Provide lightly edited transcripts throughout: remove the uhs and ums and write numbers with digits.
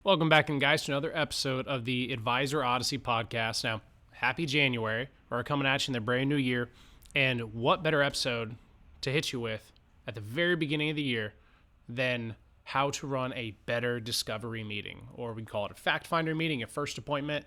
Welcome back, and guys, to another episode of the Advisor Odyssey podcast. Now, happy January. We're coming at you in the brand new year. And what better episode to hit you with at the very beginning of the year than how to run a better discovery meeting, or we call it a fact finder meeting, a first appointment.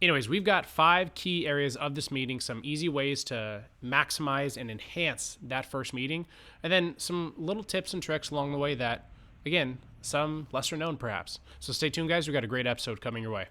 Anyways, we've got 5 key areas of this meeting, some easy ways to maximize and enhance that first meeting, and then some little tips and tricks along the way that, again, some lesser known perhaps. So stay tuned, guys. We've got a great episode coming your way.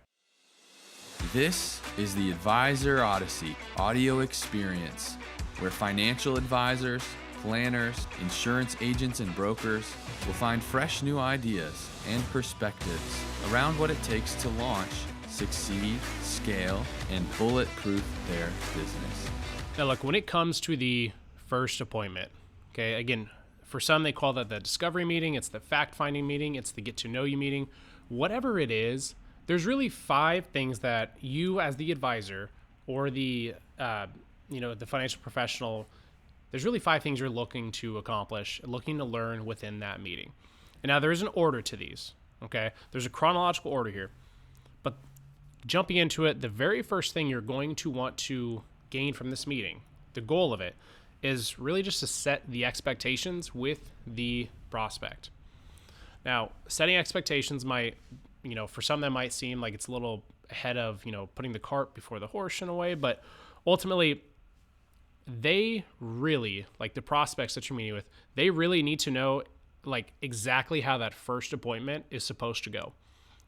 This is the Advisor Odyssey audio experience, where financial advisors, planners, insurance agents, and brokers will find fresh new ideas and perspectives around what it takes to launch, succeed, scale, and bulletproof their business. Now, look, when it comes to the first appointment, okay, again, for some, they call that the discovery meeting. It's the fact-finding meeting. It's the get-to-know-you meeting. Whatever it is, there's really 5 things that you, as the advisor or the financial professional, there's really 5 things you're looking to accomplish, looking to learn within that meeting. And now there is an order to these. Okay, there's a chronological order here, but jumping into it, the very first thing you're going to want to gain from this meeting, the goal of it, is really just to set the expectations with the prospect. Now, setting expectations might, for some that might seem like it's a little ahead of, putting the cart before the horse in a way, but ultimately they really, like the prospects that you're meeting with, they really need to know like exactly how that first appointment is supposed to go.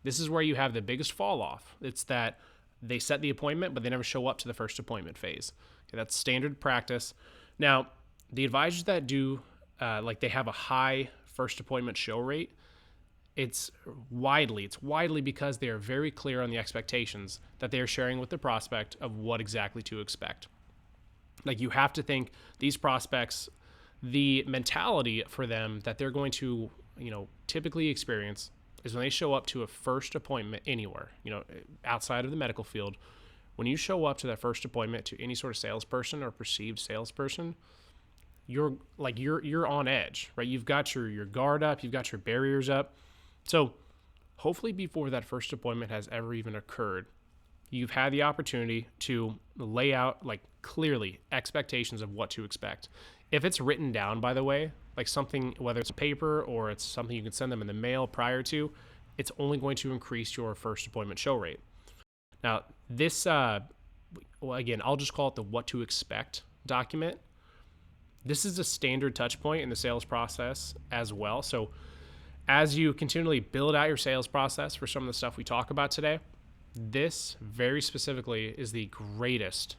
This is where you have the biggest fall off. It's that they set the appointment, but they never show up to the first appointment phase. Okay, that's standard practice. Now, the advisors that do, they have a high first appointment show rate, it's widely because they are very clear on the expectations that they are sharing with the prospect of what exactly to expect. Like, you have to think these prospects, the mentality for them that they're going to, typically experience is when they show up to a first appointment anywhere, outside of the medical field. When you show up to that first appointment to any sort of salesperson or perceived salesperson, you're on edge, right? You've got your guard up, you've got your barriers up. So hopefully before that first appointment has ever even occurred, you've had the opportunity to lay out like clearly expectations of what to expect. If it's written down, by the way, like something, whether it's paper or it's something you can send them in the mail prior to, it's only going to increase your first appointment show rate. Now, this, again, I'll just call it the what to expect document. This is a standard touch point in the sales process as well. So as you continually build out your sales process for some of the stuff we talk about today, this very specifically is the greatest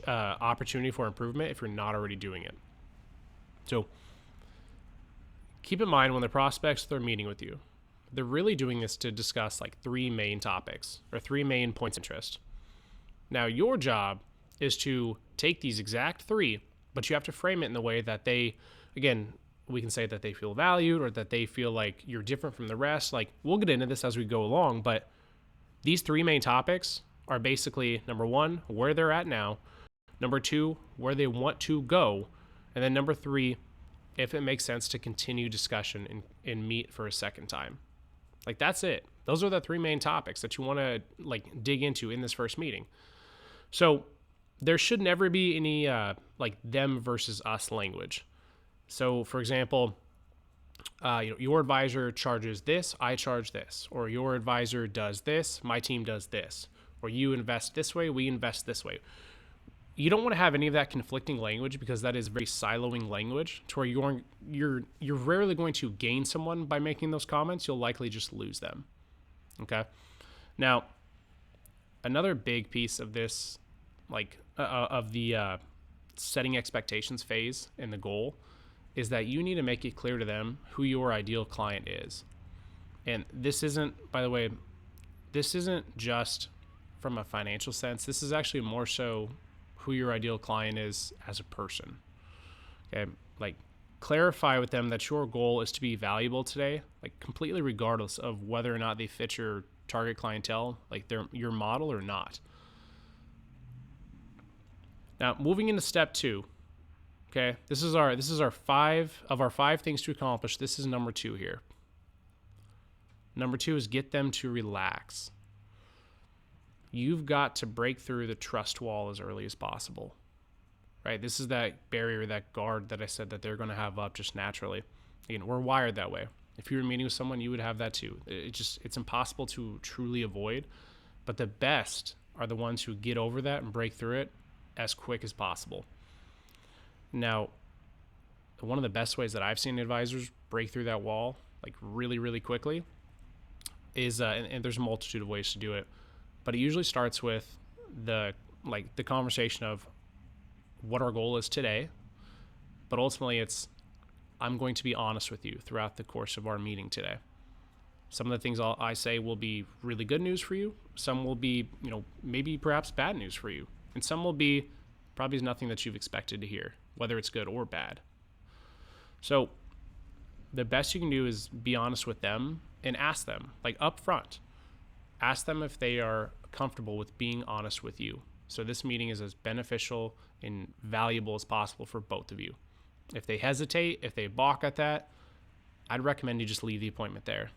opportunity for improvement if you're not already doing it. So keep in mind when the prospects they're meeting with you, they're really doing this to discuss like 3 main topics or 3 main points of interest. Now, your job is to take these exact 3, but you have to frame it in the way that they, again, we can say that they feel valued or that they feel like you're different from the rest. Like, we'll get into this as we go along, but these 3 main topics are basically, number 1, where they're at now, number 2, where they want to go, and then number 3, if it makes sense to continue discussion and meet for a second time. Like, that's it. Those are the 3 main topics that you want to dig into in this first meeting. So there should never be any them versus us language. So for example, your advisor charges this, I charge this, or your advisor does this, my team does this, or you invest this way, we invest this way. You don't want to have any of that conflicting language because that is very siloing language to where you're rarely going to gain someone by making those comments. You'll likely just lose them. Okay. Now, another big piece of this, setting expectations phase and the goal is that you need to make it clear to them who your ideal client is. And this isn't, by the way, this isn't just from a financial sense. This is actually more so who your ideal client is as a person. Okay, clarify with them that your goal is to be valuable today, completely regardless of whether or not they fit your target clientele, they're your model or not. Now, moving into step 2. Okay, this is our 5 things to accomplish. This is number 2 here. Number two is get them to relax. You've got to break through the trust wall as early as possible, right? This is that barrier, that guard that I said that they're going to have up just naturally. Again, we're wired that way. If you were meeting with someone, you would have that too. It's impossible to truly avoid, but the best are the ones who get over that and break through it as quick as possible. Now, one of the best ways that I've seen advisors break through that wall, like really, really quickly, is, and there's a multitude of ways to do it, but it usually starts with the conversation of what our goal is today, but ultimately it's, I'm going to be honest with you throughout the course of our meeting today. Some of the things I say will be really good news for you. Some will be, maybe perhaps bad news for you. And some will be probably nothing that you've expected to hear, whether it's good or bad. So the best you can do is be honest with them and ask them, like up front, ask them if they are comfortable with being honest with you. So this meeting is as beneficial and valuable as possible for both of you. If they hesitate, if they balk at that, I'd recommend you just leave the appointment there.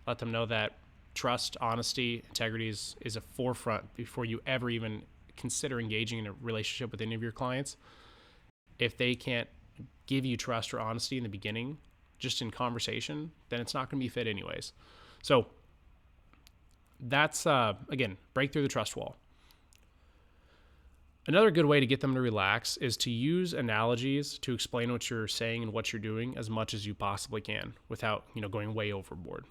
Let them know that trust, honesty, integrity is a forefront before you ever even consider engaging in a relationship with any of your clients. If they can't give you trust or honesty in the beginning, just in conversation, then it's not going to be fit anyways. So that's, again, break through the trust wall. Another good way to get them to relax is to use analogies to explain what you're saying and what you're doing as much as you possibly can without, going way overboard.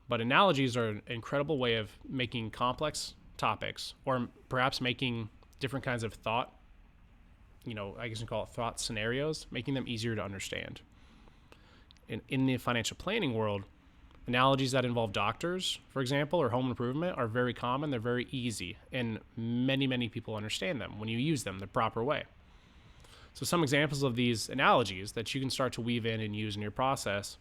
But analogies are an incredible way of making complex topics, or perhaps making different kinds of thought, I guess you call it thought scenarios, making them easier to understand. In the financial planning world, analogies that involve doctors, for example, or home improvement are very common. They're very easy, and many, many people understand them when you use them the proper way. So some examples of these analogies that you can start to weave in and use in your process.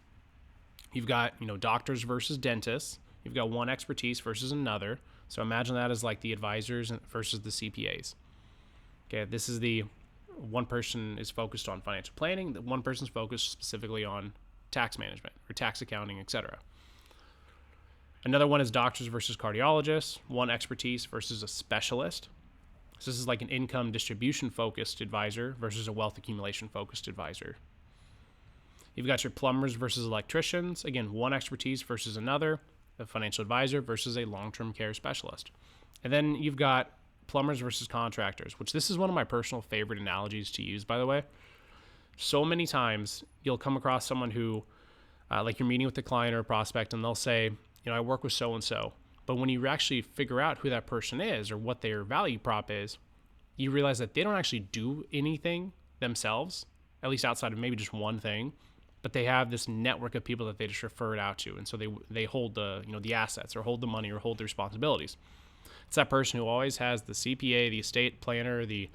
You've got, doctors versus dentists. You've got one expertise versus another. So imagine that as like the advisors versus the CPAs. Okay, this is the one person is focused on financial planning. The one person's focused specifically on tax management or tax accounting, etc. Another one is doctors versus cardiologists, one expertise versus a specialist. So this is like an income distribution focused advisor versus a wealth accumulation focused advisor. You've got your plumbers versus electricians. Again, one expertise versus another, a financial advisor versus a long-term care specialist. And then you've got plumbers versus contractors, which this is one of my personal favorite analogies to use, by the way. So many times you'll come across someone who, like you're meeting with a client or a prospect, and they'll say, I work with so-and-so. But when you actually figure out who that person is or what their value prop is, you realize that they don't actually do anything themselves, at least outside of maybe just one thing, but they have this network of people that they just refer it out to. And so they hold the assets or hold the money or hold the responsibilities. It's that person who always has the CPA, the estate planner, the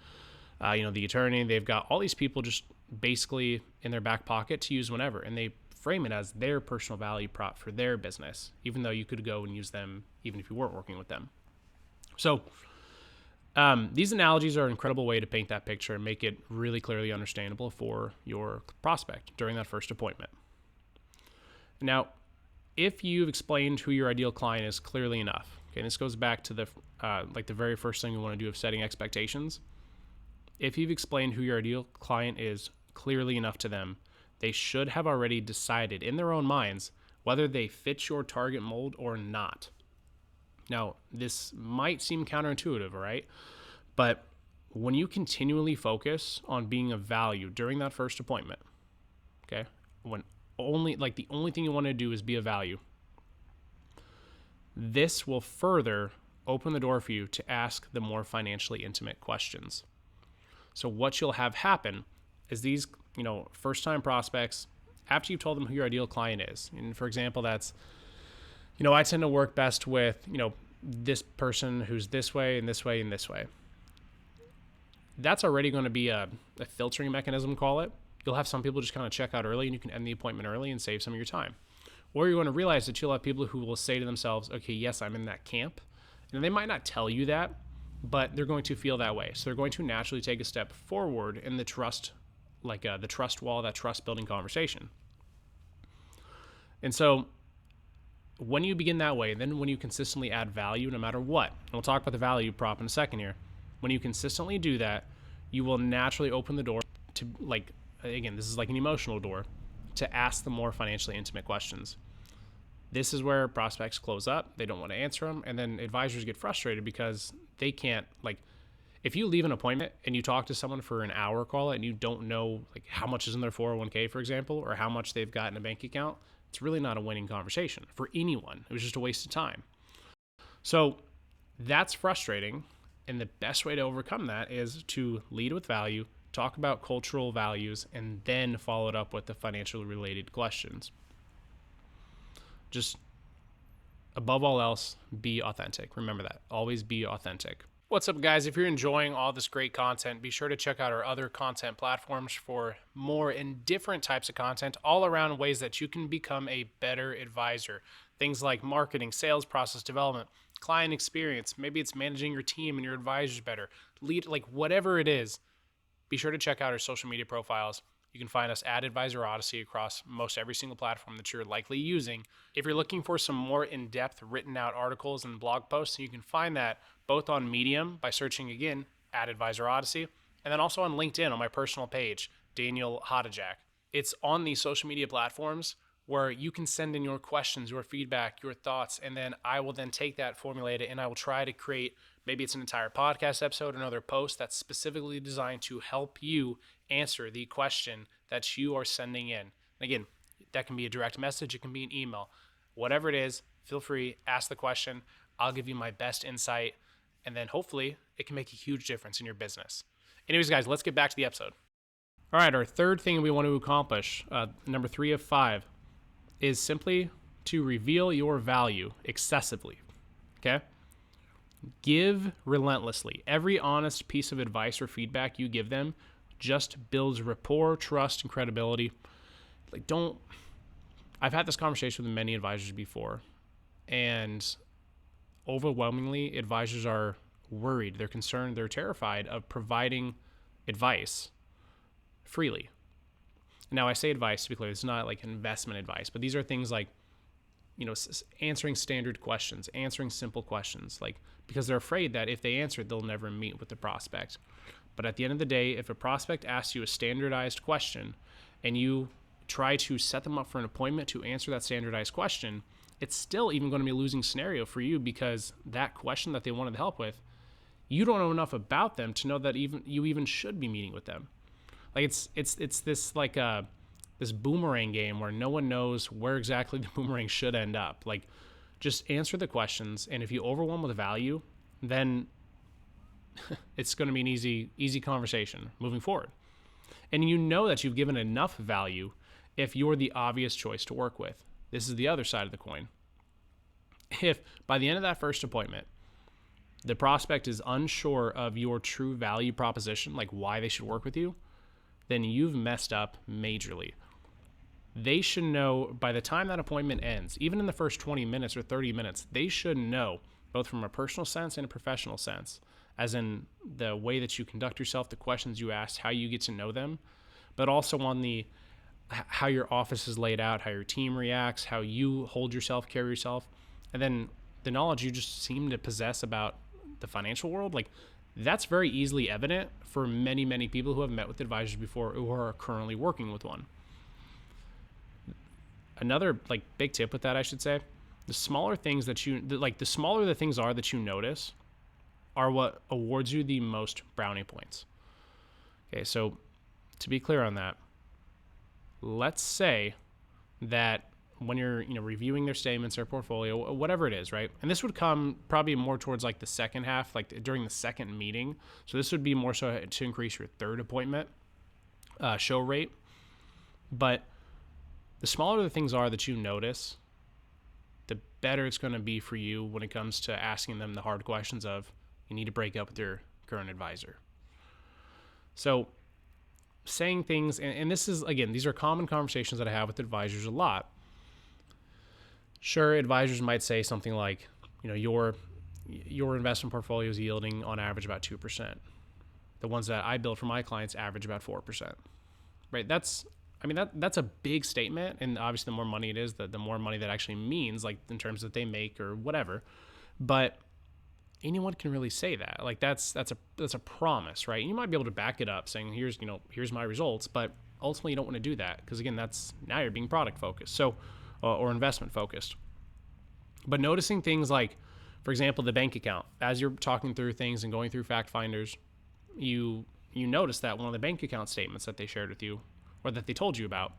attorney. They've got all these people just basically in their back pocket to use whenever. And they frame it as their personal value prop for their business, even though you could go and use them even if you weren't working with them. So these analogies are an incredible way to paint that picture and make it really clearly understandable for your prospect during that first appointment. Now, if you've explained who your ideal client is clearly enough, okay, and this goes back to the very first thing you want to do of setting expectations. If you've explained who your ideal client is clearly enough to them, they should have already decided in their own minds whether they fit your target mold or not. Now, this might seem counterintuitive, right? But when you continually focus on being of value during that first appointment, okay, the only thing you want to do is be of value, this will further open the door for you to ask the more financially intimate questions. So what you'll have happen is these, first-time prospects, after you've told them who your ideal client is, and for example, that's, I tend to work best with, this person who's this way and this way and this way. That's already going to be a filtering mechanism, call it. You'll have some people just kind of check out early and you can end the appointment early and save some of your time. Or you're going to realize that you'll have people who will say to themselves, okay, yes, I'm in that camp. And they might not tell you that, but they're going to feel that way. So they're going to naturally take a step forward in the trust, the trust wall, that trust building conversation. And so when you begin that way, then when you consistently add value, no matter what, and we'll talk about the value prop in a second here, when you consistently do that, you will naturally open the door to, like, again, this is like an emotional door, to ask the more financially intimate questions. This is where prospects close up. They don't want to answer them. And then advisors get frustrated because they can't, like, if you leave an appointment and you talk to someone for an hour call and you don't know like how much is in their 401k, for example, or how much they've got in a bank account, it's really not a winning conversation for anyone. It was just a waste of time. So that's frustrating. And the best way to overcome that is to lead with value, talk about cultural values, and then follow it up with the financially related questions. Just above all else, be authentic. Remember that. Always be authentic. What's up, guys? If you're enjoying all this great content, be sure to check out our other content platforms for more and different types of content all around ways that you can become a better advisor. Things like marketing, sales process development, client experience. Maybe it's managing your team and your advisors better. Lead, like whatever it is, be sure to check out our social media profiles. You can find us at Advisor Odyssey across most every single platform that you're likely using. If you're looking for some more in-depth written out articles and blog posts, you can find that both on Medium by searching again at Advisor Odyssey, and then also on LinkedIn on my personal page, Daniel Hodajak. It's on these social media platforms where you can send in your questions, your feedback, your thoughts, and then I will then take that, formulate it, and I will try to create, maybe it's an entire podcast episode, another post that's specifically designed to help you answer the question that you are sending in. And again, that can be a direct message, it can be an email. Whatever it is, feel free, ask the question. I'll give you my best insight, and then hopefully it can make a huge difference in your business. Anyways, guys, let's get back to the episode. All right, our third thing we want to accomplish, number 3 of 5, is simply to reveal your value excessively, okay? Give relentlessly. Every honest piece of advice or feedback you give them just builds rapport, trust, and credibility. Like, I've had this conversation with many advisors before, and overwhelmingly, advisors are worried, they're concerned, they're terrified of providing advice freely. Now, I say advice, to be clear, it's not like investment advice, but these are things like, answering standard questions, answering simple questions, like, because they're afraid that if they answer it, they'll never meet with the prospect. But at the end of the day, if a prospect asks you a standardized question and you try to set them up for an appointment to answer that standardized question, it's still even going to be a losing scenario for you, because that question that they wanted help with, you don't know enough about them to know that you even should be meeting with them. Like it's this like this boomerang game where no one knows where exactly the boomerang should end up. Like, just answer the questions, and if you overwhelm with value, then it's going to be an easy conversation moving forward. And you know that you've given enough value if you're the obvious choice to work with. This is the other side of the coin. If by the end of that first appointment, the prospect is unsure of your true value proposition, like why they should work with you, then you've messed up majorly. They should know by the time that appointment ends, even in the first 20 minutes or 30 minutes, they should know, both from a personal sense and a professional sense, as in the way that you conduct yourself, the questions you ask, how you get to know them, but also on the how your office is laid out, how your team reacts, how you hold yourself, carry yourself, and then the knowledge you just seem to possess about the financial world. Like, that's very easily evident for many, many people who have met with advisors before or are currently working with one. Another like big tip with that, I should say, the smaller things that the smaller the things are that you notice are what awards you the most brownie points. Okay, so to be clear on that, let's say that when you're reviewing their statements, their portfolio, whatever it is, right? And this would come probably more towards like the second half, like during the second meeting. So this would be more so to increase your third appointment show rate. But the smaller the things are that you notice, the better it's going to be for you when it comes to asking them the hard questions of, you need to break up with your current advisor. So saying things, and this is, again, these are common conversations that I have with advisors a lot. Sure, advisors might say something like, your investment portfolio is yielding on average about 2%. The ones that I build for my clients average about 4%. Right? That's I mean, that's a big statement. And obviously the more money it is, the more money that actually means, like in terms that they make or whatever. But anyone can really say that. Like that's a promise, right? You might be able to back it up saying, here's my results, but ultimately you don't want to do that because again, now you're being product focused. So, or investment focused. But noticing things like, for example, the bank account, as you're talking through things and going through fact finders, you notice that one of the bank account statements that they shared with you or that they told you about,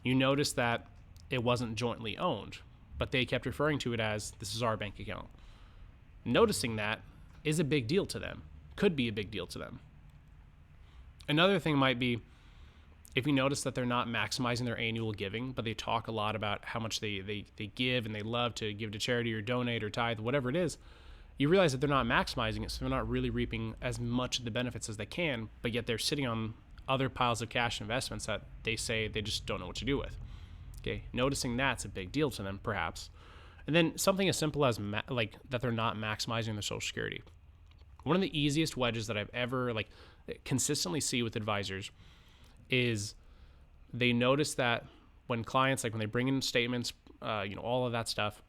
you notice that it wasn't jointly owned, but they kept referring to it as, this is our bank account. Noticing that is a big deal to them, could be a big deal to them. Another thing might be if you notice that they're not maximizing their annual giving, but they talk a lot about how much they give and they love to give to charity or donate or tithe, whatever it is, you realize that they're not maximizing it, so they're not really reaping as much of the benefits as they can, but yet they're sitting on other piles of cash investments that they say they just don't know what to do with. Okay, noticing that's a big deal to them, perhaps. And then something as simple as like that they're not maximizing their Social Security. One of the easiest wedges that I've ever consistently see with advisors is they notice that when clients, when they bring in statements, all of that stuff,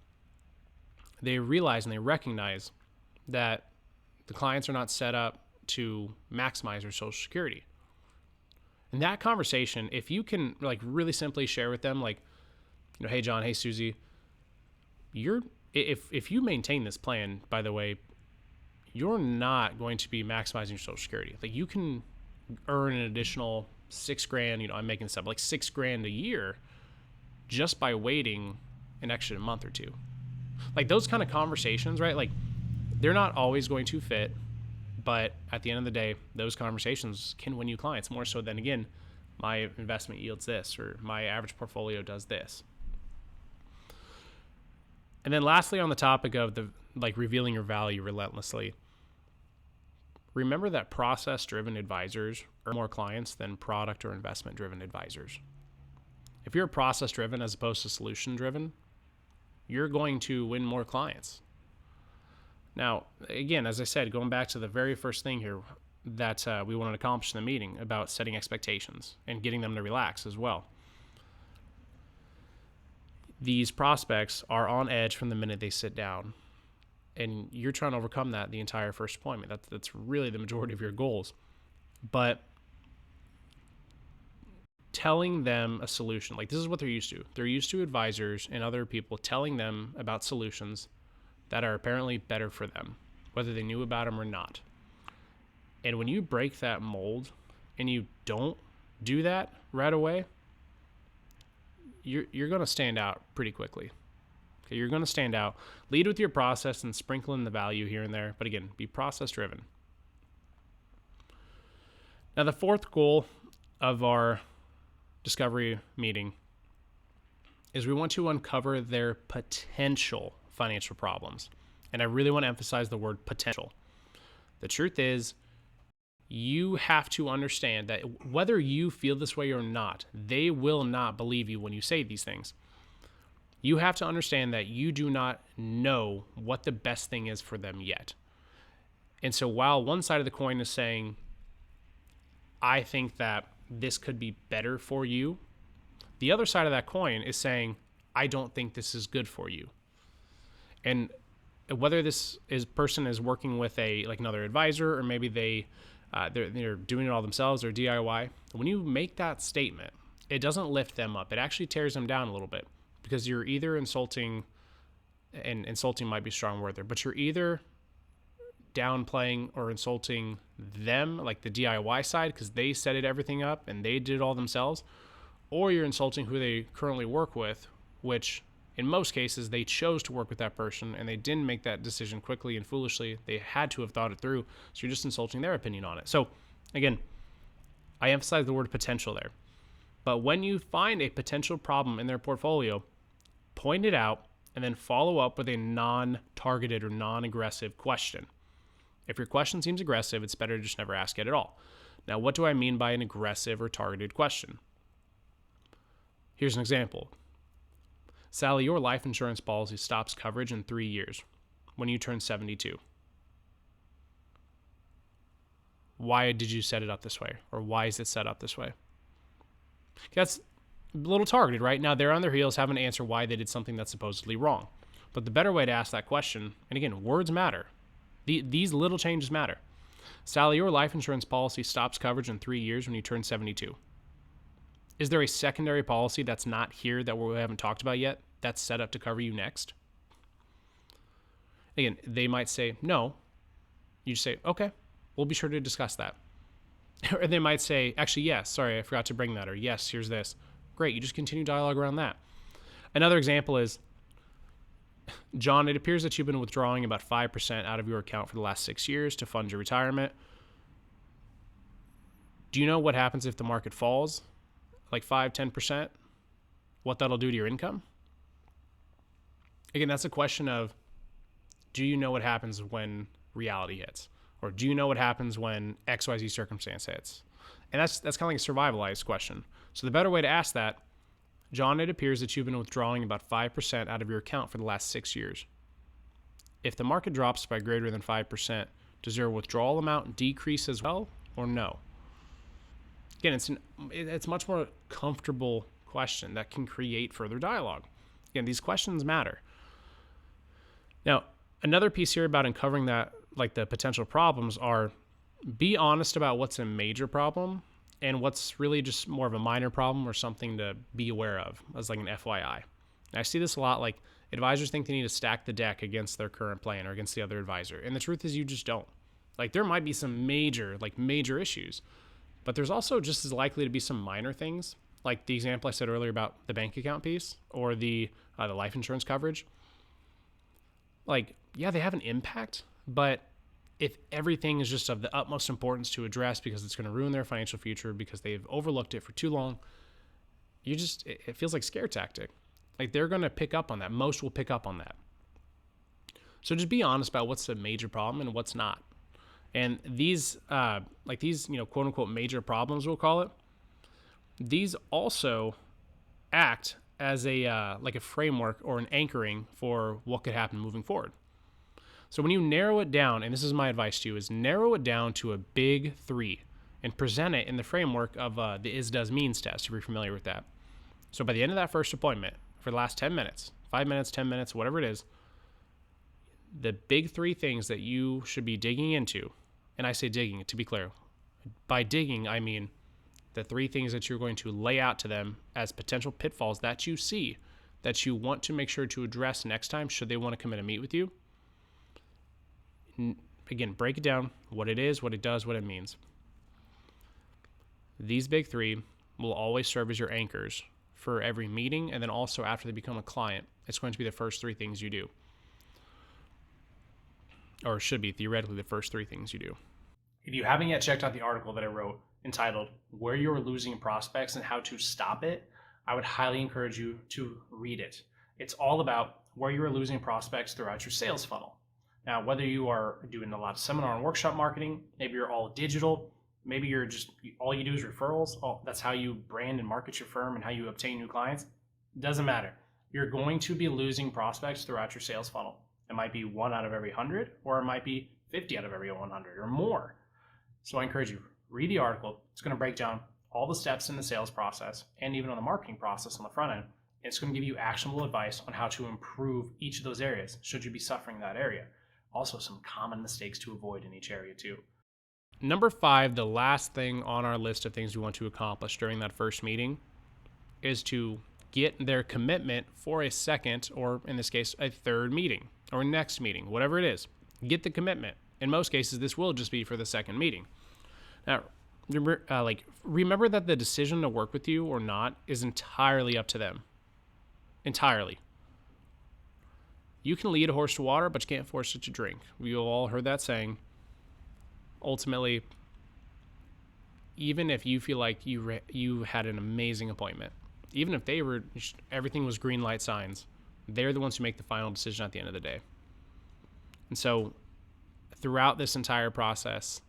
they realize and they recognize that the clients are not set up to maximize their Social Security. In that conversation, if you can really simply share with them, hey John, hey Susie, if you maintain this plan, by the way, you're not going to be maximizing your Social Security. You can earn an additional $6,000, I'm making this up, $6,000 a year just by waiting an extra month or two. Those kind of conversations, right? They're not always going to fit, but at the end of the day, those conversations can win you clients more so than, again, my investment yields this or my average portfolio does this. And then lastly, on the topic of the revealing your value relentlessly, remember that process-driven advisors earn more clients than product or investment-driven advisors. If you're process-driven as opposed to solution-driven, you're going to win more clients. Now, again, as I said, going back to the very first thing here that we want to accomplish in the meeting about setting expectations and getting them to relax as well. These prospects are on edge from the minute they sit down. And you're trying to overcome that the entire first appointment. That's really the majority of your goals. But telling them a solution, this is what they're used to. They're used to advisors and other people telling them about solutions that are apparently better for them, whether they knew about them or not. And when you break that mold and you don't do that right away, you're going to stand out pretty quickly. Okay, you're going to stand out. Lead with your process and sprinkle in the value here and there. But again, be process driven. Now, the fourth goal of our discovery meeting is we want to uncover their potential financial problems. And I really want to emphasize the word potential. The truth is, you have to understand that whether you feel this way or not, they will not believe you when you say these things. You have to understand that you do not know what the best thing is for them yet. And so while one side of the coin is saying, I think that this could be better for you, the other side of that coin is saying, I don't think this is good for you. And whether this person is working with another advisor, or maybe they're doing it all themselves or DIY, when you make that statement, it doesn't lift them up. It actually tears them down a little bit, because you're either insulting, and insulting might be a strong word there, but you're either downplaying or insulting them, the DIY side, because they set everything up and they did it all themselves, or you're insulting who they currently work with, which in most cases they chose to work with that person and they didn't make that decision quickly and foolishly. They had to have thought it through. So you're just insulting their opinion on it. So again, I emphasize the word potential there. But when you find a potential problem in their portfolio, point it out and then follow up with a non-targeted or non-aggressive question. If your question seems aggressive, it's better to just never ask it at all. Now, what do I mean by an aggressive or targeted question? Here's an example. Sally, your life insurance policy stops coverage in 3 years when you turn 72. Why did you set it up this way? Or why is it set up this way? That's a little targeted, right? Now they're on their heels having to answer why they did something that's supposedly wrong. But the better way to ask that question, and again, words matter. These little changes matter. Sally, your life insurance policy stops coverage in 3 years when you turn 72. Is there a secondary policy that's not here that we haven't talked about yet that's set up to cover you next? Again, they might say no. You just say, okay, we'll be sure to discuss that. Or they might say, actually, yes, sorry, I forgot to bring that. Or yes, here's this. Great, you just continue dialogue around that. Another example is, John, it appears that you've been withdrawing about 5% out of your account for the last 6 years to fund your retirement. Do you know what happens if the market falls? Like 5, 10%? What that'll do to your income? Again, that's a question of, do you know what happens when reality hits? Or do you know what happens when XYZ circumstance hits? And that's kind of like a survivalized question. So the better way to ask that, John, it appears that you've been withdrawing about 5% out of your account for the last 6 years. If the market drops by greater than 5%, does your withdrawal amount decrease as well or no? Again, it's much more comfortable question that can create further dialogue. Again, these questions matter. Now, another piece here about uncovering that, like the potential problems, are be honest about what's a major problem and what's really just more of a minor problem or something to be aware of as like an FYI. And I see this a lot, like advisors think they need to stack the deck against their current plan or against the other advisor. And the truth is you just don't. Like there might be some major issues, but there's also just as likely to be some minor things, like the example I said earlier about the bank account piece or the life insurance coverage. Like, yeah, they have an impact, but if everything is just of the utmost importance to address because it's going to ruin their financial future because they've overlooked it for too long, it feels like scare tactic. Like they're going to pick up on that. Most will pick up on that. So just be honest about what's a major problem and what's not. And these, quote unquote major problems, we'll call it, these also act as a framework or an anchoring for what could happen moving forward. So when you narrow it down, and this is my advice to you, is narrow it down to a big 3 and present it in the framework of the is, does, means test, if you're familiar with that. So by the end of that first appointment, for the last 10 minutes, 5 minutes, 10 minutes, whatever it is, the big 3 things that you should be digging into, and I say digging, to be clear, by digging, I mean the 3 things that you're going to lay out to them as potential pitfalls that you see, that you want to make sure to address next time should they want to come in and meet with you. Again, break it down, what it is, what it does, what it means. These big 3 will always serve as your anchors for every meeting, and then also after they become a client, it's going to be the first 3 things you do. Or should be theoretically the first 3 things you do. If you haven't yet checked out the article that I wrote entitled Where You're Losing Prospects and How to Stop It, I would highly encourage you to read it. It's all about where you are losing prospects throughout your sales funnel. Now, whether you are doing a lot of seminar and workshop marketing, maybe you're all digital, maybe you're just, all you do is referrals, that's how you brand and market your firm and how you obtain new clients, doesn't matter. You're going to be losing prospects throughout your sales funnel. It might be 1 out of every 100, or it might be 50 out of every 100 or more. So I encourage you, read the article. It's going to break down all the steps in the sales process and even on the marketing process on the front end. It's going to give you actionable advice on how to improve each of those areas should you be suffering that area. Also, some common mistakes to avoid in each area too. Number 5, the last thing on our list of things we want to accomplish during that first meeting is to get their commitment for a second, or in this case, a third meeting or next meeting, whatever it is. Get the commitment. In most cases, this will just be for the second meeting. Now, remember that the decision to work with you or not is entirely up to them. Entirely. You can lead a horse to water, but you can't force it to drink. We've all heard that saying. Ultimately, even if you feel like you had an amazing appointment, even if everything was green light signs, they're the ones who make the final decision at the end of the day. And so throughout this entire process,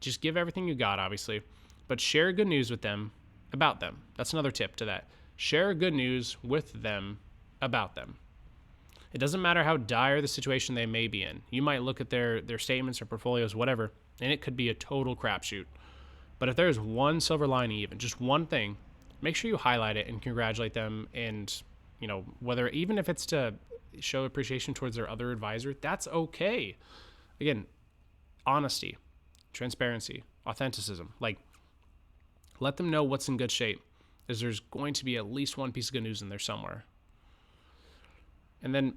just give everything you got, obviously, but share good news with them about them. That's another tip to that. Share good news with them about them. It doesn't matter how dire the situation they may be in. You might look at their statements or portfolios, whatever, and it could be a total crapshoot. But if there's one silver lining, even just one thing, make sure you highlight it and congratulate them. And, you know, whether even if it's to show appreciation towards their other advisor, that's okay. Again, honesty, transparency, authenticism. Like, let them know what's in good shape, as there's going to be at least one piece of good news in there somewhere. And then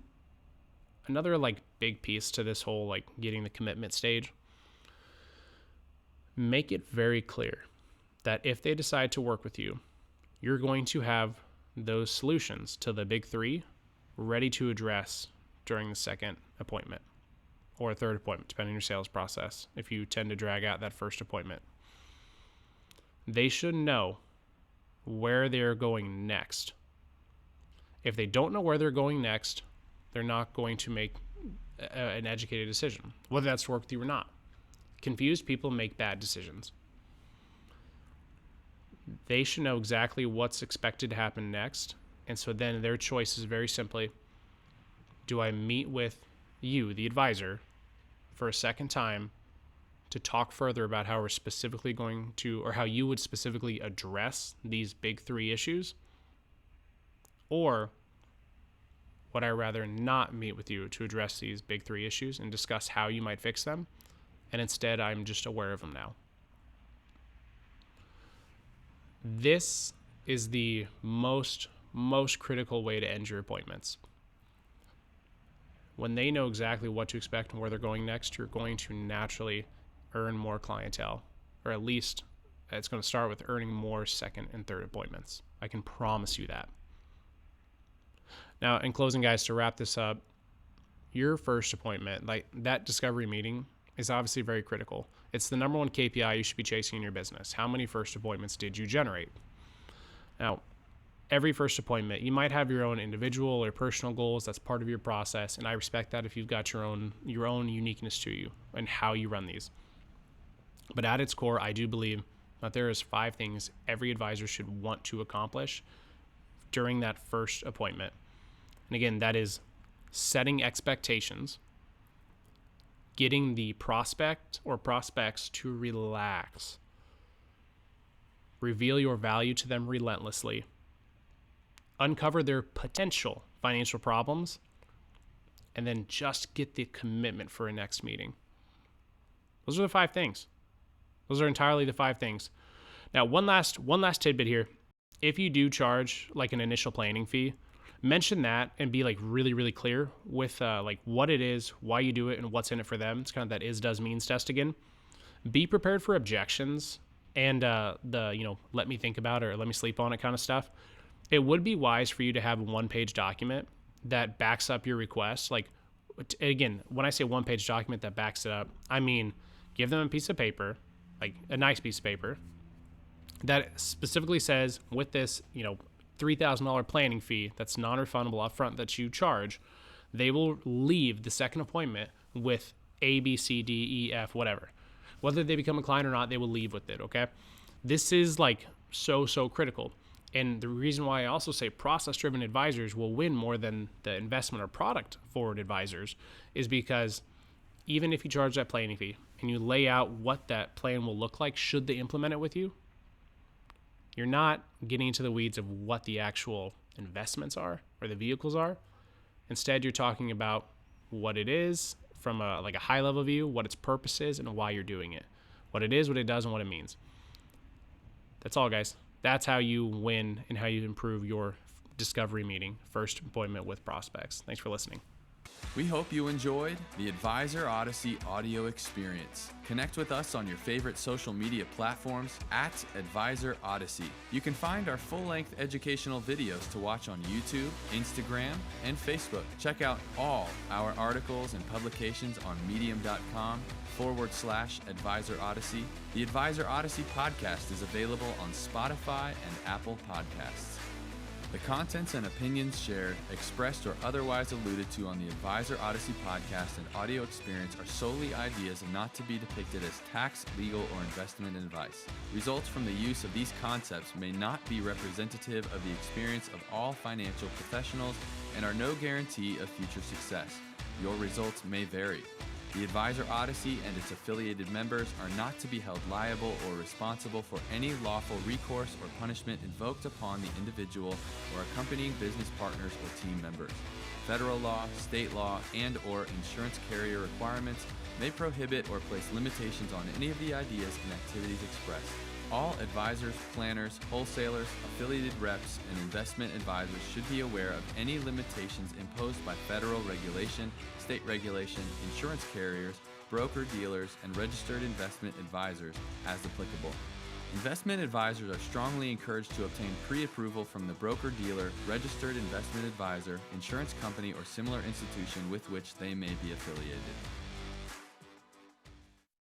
another like big piece to this whole like getting the commitment stage, make it very clear that if they decide to work with you, you're going to have those solutions to the big three ready to address during the second appointment or a third appointment, depending on your sales process, if you tend to drag out that first appointment. They should know where they're going next. If they don't know where they're going next, they're not going to make an educated decision, whether that's to work with you or not. Confused people make bad decisions. They should know exactly what's expected to happen next. And so then their choice is very simply, do I meet with you, the advisor, for a second time to talk further about how we're specifically going to, or how you would specifically address these big three issues? Or would I rather not meet with you to address these big three issues and discuss how you might fix them? And instead, I'm just aware of them now. This is the most critical way to end your appointments. When they know exactly what to expect and where they're going next, you're going to naturally earn more clientele, or at least it's going to start with earning more second and third appointments. I can promise you that. Now, in closing, guys, to wrap this up, your first appointment, like that discovery meeting, is obviously very critical. It's the number one KPI you should be chasing in your business. How many first appointments did you generate? Now, every first appointment, you might have your own individual or personal goals. That's part of your process, and I respect that if you've got your own uniqueness to you and how you run these. But at its core, I do believe that there is 5 things every advisor should want to accomplish during that first appointment. And again, that is setting expectations, getting the prospect or prospects to relax, reveal your value to them relentlessly, uncover their potential financial problems, and then just get the commitment for a next meeting. Those are the 5 things. Those are entirely the 5 things. Now, one last tidbit here. If you do charge like an initial planning fee, mention that and be like really, really clear with like what it is, why you do it, and what's in it for them. It's kind of that is, does, means test again. Be prepared for objections and the let me think about it or let me sleep on it kind of stuff. It would be wise for you to have a 1-page document that backs up your request. Like, again, when I say 1-page document that backs it up, I mean give them a piece of paper, like a nice piece of paper, that specifically says with this, $3,000 planning fee that's non-refundable upfront that you charge, they will leave the second appointment with A, B, C, D, E, F, whatever. Whether they become a client or not, they will leave with it, okay? This is like so critical. And the reason why I also say process-driven advisors will win more than the investment or product-forward advisors is because even if you charge that planning fee and you lay out what that plan will look like should they implement it with you, you're not getting into the weeds of what the actual investments are or the vehicles are. Instead, you're talking about what it is from a high-level view, what its purpose is, and why you're doing it. What it is, what it does, and what it means. That's all, guys. That's how you win and how you improve your discovery meeting, first appointment with prospects. Thanks for listening. We hope you enjoyed the Advisor Odyssey audio experience. Connect with us on your favorite social media platforms at Advisor Odyssey. You can find our full-length educational videos to watch on YouTube, Instagram, and Facebook. Check out all our articles and publications on medium.com/Advisor Odyssey. The Advisor Odyssey podcast is available on Spotify and Apple Podcasts. The contents and opinions shared, expressed, or otherwise alluded to on the Advisor Odyssey podcast and audio experience are solely ideas and not to be depicted as tax, legal, or investment advice. Results from the use of these concepts may not be representative of the experience of all financial professionals and are no guarantee of future success. Your results may vary. The Advisor Odyssey and its affiliated members are not to be held liable or responsible for any lawful recourse or punishment invoked upon the individual or accompanying business partners or team members. Federal law, state law, and/or insurance carrier requirements may prohibit or place limitations on any of the ideas and activities expressed. All advisors, planners, wholesalers, affiliated reps, and investment advisors should be aware of any limitations imposed by federal regulation, state regulation, insurance carriers, broker-dealers, and registered investment advisors as applicable. Investment advisors are strongly encouraged to obtain pre-approval from the broker-dealer, registered investment advisor, insurance company, or similar institution with which they may be affiliated.